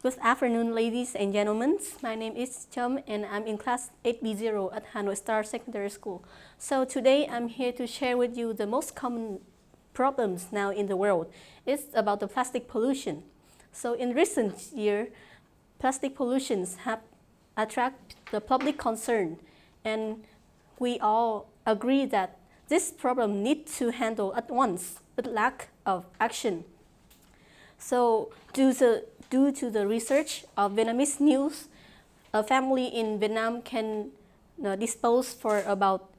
Good afternoon, ladies and gentlemen. My name is Tram and I'm in class 8B0 at Hanoi Star Secondary School. So today I'm here to share with you the most common problems now in the world. It's about the plastic pollution. So in recent years, plastic pollutions have attracted the public concern, and we all agree that this problem needs to handle at once with lack of action. So due to the research of Vietnamese news, a family in Vietnam can dispose for about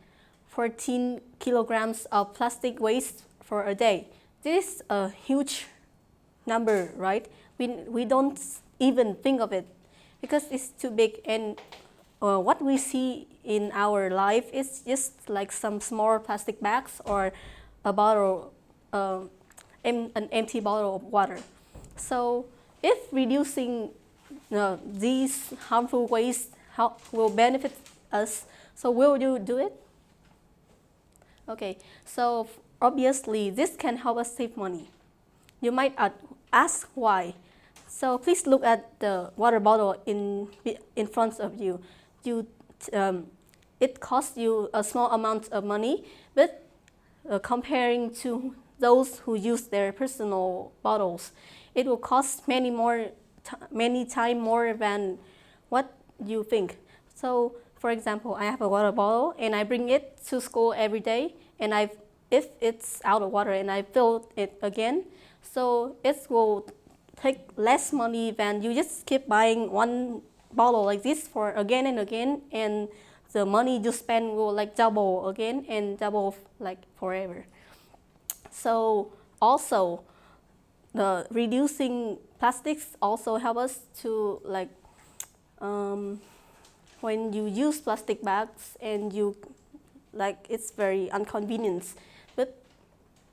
14 kilograms of plastic waste for a day. This is a huge number, right? We don't even think of it because it's too big, and what we see in our life is just like some small plastic bags or a bottle, an empty bottle of water. So if reducing these harmful waste will benefit us, so will you do it? Okay, so obviously this can help us save money. You might ask why. So please look at the water bottle in front of you. It costs you a small amount of money, but comparing to those who use their personal bottles, it will cost many times more than what you think. So, for example, I have a water bottle and I bring it to school every day, and if it's out of water and I fill it again, so it will take less money than you just keep buying one bottle like this for again and again, and the money you spend will like double again and double like forever. So also, reducing plastics also help us to like when you use plastic bags and it's very inconvenient. But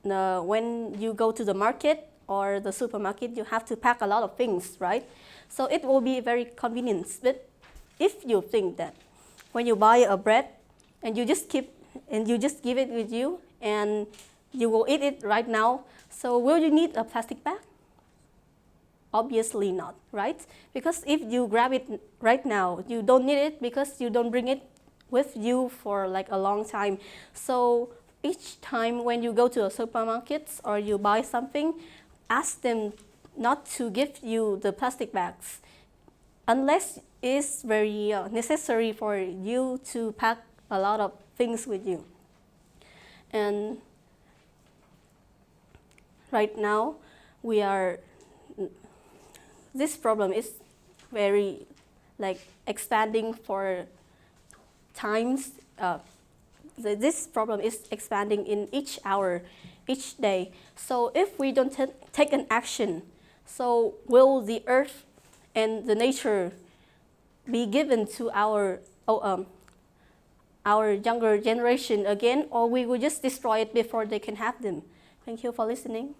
when you go to the market or the supermarket, you have to pack a lot of things, right? So it will be very convenient. But if you think that when you buy a bread and you just give it with you and you will eat it right now, so will you need a plastic bag? Obviously not, right? Because if you grab it right now, you don't need it because you don't bring it with you for like a long time. So each time when you go to a supermarket or you buy something, ask them not to give you the plastic bags unless it's very necessary for you to pack a lot of things with you. And right now, this problem is very expanding for times. This problem is expanding in each hour, each day. So if we don't take an action, so will the earth and the nature be given to our younger generation again, or we will just destroy it before they can have them? Thank you for listening.